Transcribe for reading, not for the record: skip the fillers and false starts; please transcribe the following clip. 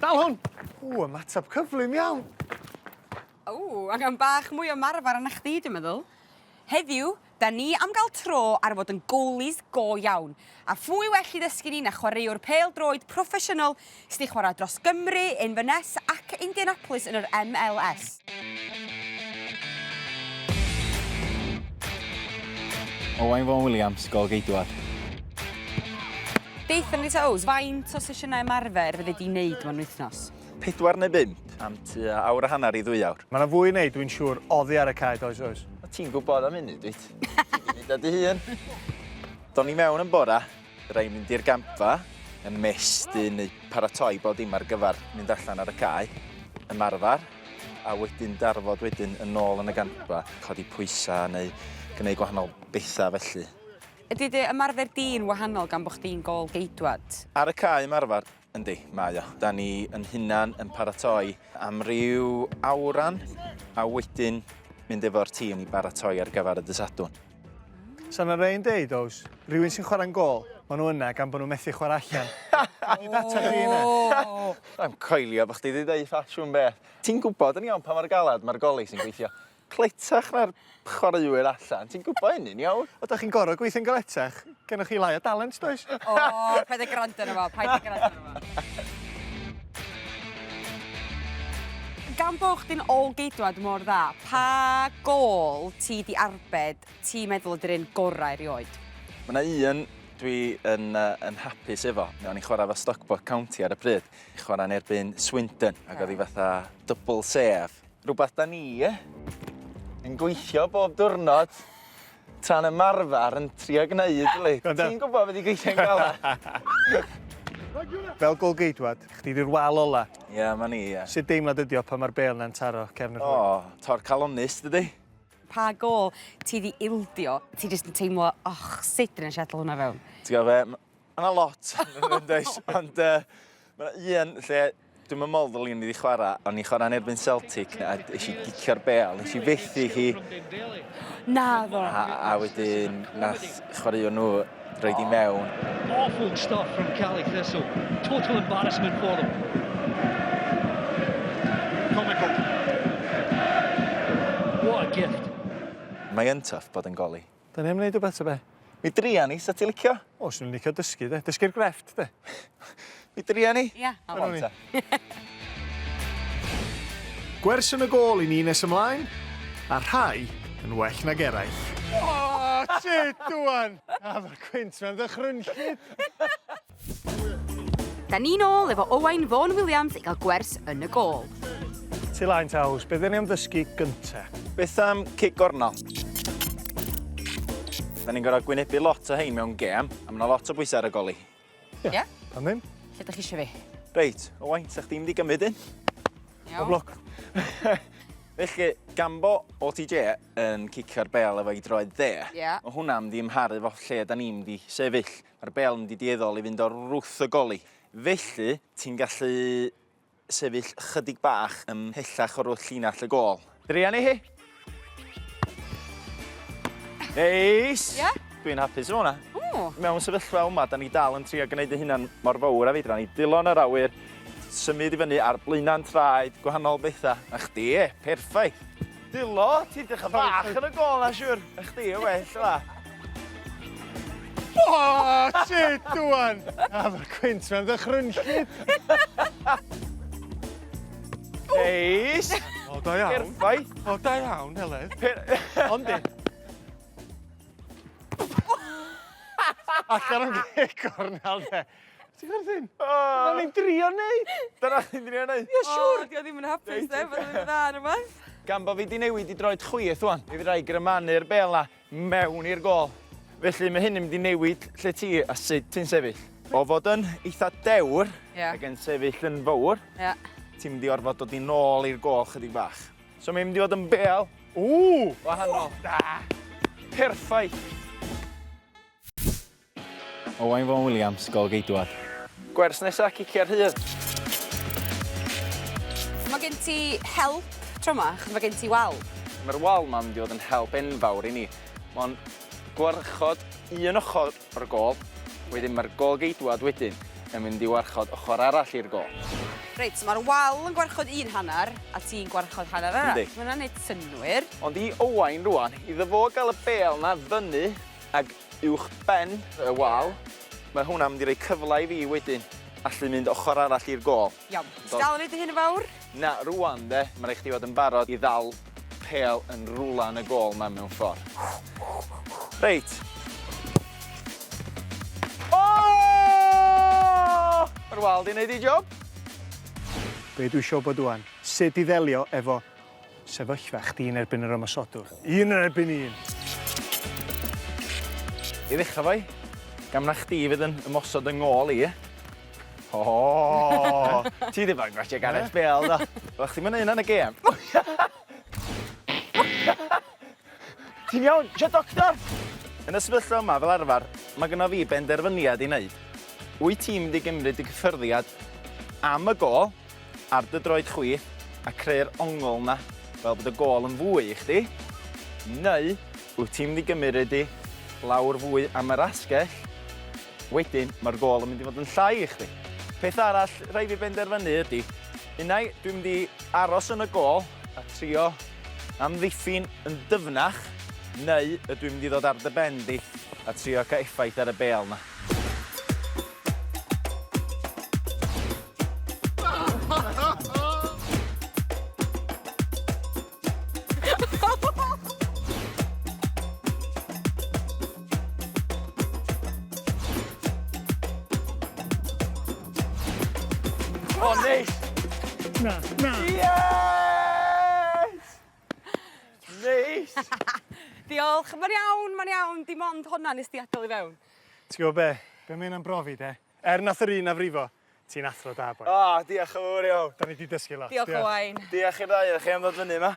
Dal hwn! Ymateb cyflym iawn. Angen bach mwy o marfar arna chdi, dwi'n meddwl. Heddiw, da ni am gael tro ar fod yn goalies go iawn. A fwy well i ddysgu ni na chwaraewr pêl-droed proffesiynol sydd wedi chwarae dros Gymru, Inverness ac Indianapolis yn yr MLS. Owain Fôn Williams, Gôl-Geidwad. Deithon ni ta Ows, faint o sesiynau ymarfer fydde di wneud mewn wythnos? 4 neu 5 am tua awr a hanner i 2 awr. Mae yna fwy i wneud, dwi'n siŵr, oddi ar y cae, oes. O ti'n gwybod am hynny, dwyt? Ti'n gwybod dy hun. Do'n ni mewn yn bora, rai mynd i'r gamfa, yn mestyn neu paratoi bod dim ar gyfer mynd allan ar y cae, ymarfer, a wedyn darfod wedyn yn ôl yn y gamfa, codi pwysa neu gwneud gwahanol bethau felly. Ydy dy ymarfer di'n wahanol gan bod chdi'n Gôl-Geidwad? Ar y cae ymarfer, yndi, mae o. Da ni yn hunan yn paratoi am ryw awran, a wedyn mynd efo'r tîm i baratoi ar gyfer y dysadwn. Sa'n yna rei'n deud, Ows, rhywun sy'n chwarae'n gôl, maen nhw yna gan bod nhw'n methu chwarae allan. I ddata chi yna. Mae'n coelio bod chdi wedi dweud ffasiwn beth. Ti'n gwybod yn iawn pa mor galad mae'r goli sy'n gweithio cletach na'r chwaraewyr allan. Ti'n gwybod hynny'n iawn? O, da chi'n gorau gweithio'n galetach? Gennych chi lai o dalent, does? Paid y grant yna fo, paid y grant yna fo. Gan bod chdi'n Ôl-Geidwad mor dda, pa gôl ti di arbed ti'n meddwl ydy'r un gorau erioed? Mae yna un dwi yn hapus efo. O'n i'n chwarae fo Stockport County ar y pryd. Chwarae'n erbyn Swindon, ac oedd hi fatha double save. Rhywbeth da ni, yn gweithio bob diwrnod tra'n ymarfer yn trio gwneud. Ti'n gwybod beth i gweithio'n galad? Fel Gôl-Geidwad, chdi di'r wal ola. Ie, ma ni, ie. Sut deimlad ydi o pan mae'r bêl na'n taro cefn y rhwyd? O, tor calonus, dydi? Pa gôl ti di ildio, ti jyst yn teimlo, sut yn siadl hwnna fewn? Ti'n gwybod fe, ma'na lot, ond ma'na un lle dwi'n meddwl o'n i wedi chwarae, o'n i chwarae'n erbyn Celtic, a eisiau gicio'r bêl, eisiau fethu chi. Na ddo. A wedyn nath chwaraewr nhw roed i mewn. Awful stuff from Cali Thistle. Total embarrassment for them. Comical. What a gift. Mae yn tough bod yn goli. Da ni'n gwneud o beth o be? Mi drian ni, sa ti'n licio? O, sy'n licio dysgu, de. Dysgu'r grefft, de. Mi drian ni? Ia. Gwers yn y gôl i ni nes ymlaen, a rhai yn well nag eraill. O, shit, dwan! A mae'r cwynt mewn ddychrynllid. Da ni'n ôl efo Owain Fôn Williams i gael gwers yn y gôl. Ti laen ta, Ows, beth ni am ddysgu gynta? Beth am cic gornol? Da ni'n gorau gwynebu lot o hein mewn gêm, a mae yna lot o bwysau ar y goli. Ie? Pan ddim? Lle ydych chi eisiau fi? Reit, Owain, sa chdi mynd i gymryd un? O bloc. Felly, gan bo OTJ yn cicio'r bêl efo i droed dde, Ie. mae hwnna mynd i ymharu fo lle da ni'n mynd i sefyll. Mae'r bêl mynd i dieddol i fynd o'r wrth y goli. Felly, ti'n gallu sefyll chydig bach ymhellach o'r wrth llinell y gôl. Drian i hi? Neis! Ie? Dwi'n hapus o hwnna. O. Mewn sefyllfa yma, da ni dal yn trio gwneud y hunan mor fawr a fedra ni. Dilon yr awyr, symud i fyny ar blaena'n traed, gwahanol bethau. A chdi, perffaith. Dilo, ti'n dechrau bach yn y gol na siwr. A chdi, y well, yma. O, shit, dwan! A mae'r cwynt mewn ddychrynllid. Neis! O, da iawn. Perffaith. O, da iawn, Heledd. Ond di. Allan o'n gornel, de. Ti'n gwrdd hyn? Da ni'n drio neud. Dyna chi'n drio neud. Ie, siwr, di o ddim yn hapus, de, fod yn dda yn yma. Gan bo fi di newid i droed chwyth wan, fi fydrai grymanu'r bêl na mewn i'r gôl. Felly mae hyn yn mynd i newid lle ti a sut ti'n sefyll. O fod yn eitha dewr ac yn sefyll yn fawr, ti'n mynd i orfod dod i nôl i'r gôl chydig bach. So mae'n mynd i fod yn bêl. Wahanol. Da! Perffaith. Owain Fôn Williams, Gôl-Geidwad. Gwers nesaf cicio'r hyd. Mae gen ti help tro yma, mae gen ti wal. Mae'r wal ma'n mynd i fod yn help enfawr i ni. Mae'n gwarchod un ochr o'r gôl, wedyn mae'r Gôl-Geidwad wedyn yn mynd i warchod ochr arall i'r gôl. Reit, so mae'r wal yn gwarchod un hanner, a ti'n gwarchod hanner arall. Yndi. Mae hwnna'n neud synnwyr. Ond i Owain rwan, iddo fo gael y bel na fyny ag uwch ben y wal, mae hwnna'n mynd i roi cyfle i fi wedyn allu mynd ochr arall i'r gôl. Iawn. Ti dal yn neud hyn y fawr? Na, rwan de, mae rhaid chdi fod yn barod i ddal pel yn rwla yn y gôl ma mewn ffordd. Reit. O! Mae'r wal di wneud i job. Be dwi isio bod wan? Sut i ddelio efo sefyllfa chdi yn erbyn yr ymosodwr? Un yn erbyn un. I ddechrau fo, gam na chdi fydd yn ymosod yng ngôl i. O! Ti ddim yn gwachio Gareth Bale, do. Fydda chdi mynd un yn y gêm. Ti'n iawn, sio doctor? Yn y sefyllfa yma fel arfer, mae gynno fi benderfyniad i wneud. Wyt ti'n mynd i gymryd y cyffyrddiad am y gôl ar dy droed chwith a creu'r ongl na fel bod y gôl yn fwy i chdi, neu wyt ti'n mynd i gymryd i lawr fwy am yr asgell, wedyn mae'r gôl yn mynd i fod yn llai i chdi. Peth arall rhaid fi benderfynu ydy, unai dwi'n mynd i aros yn y gôl a trio amddiffyn yn dyfnach, neu ydw i'n mynd i ddod ar dy ben di a trio cael effaith ar y bel na. O, neis! Na. Yes! Neis! Diolch, mae'n iawn, dim ond honna nes di adael i fewn. Ti'n gwybod be? Be mae hynna'n brofi, de? Nath yr un afrifo, ti'n athro da, boi. O, diolch yn fawr iawn. Da ni di dysgu lot. Diolch Owain. Diolch i'r ddau, chi am ddod fyny yma.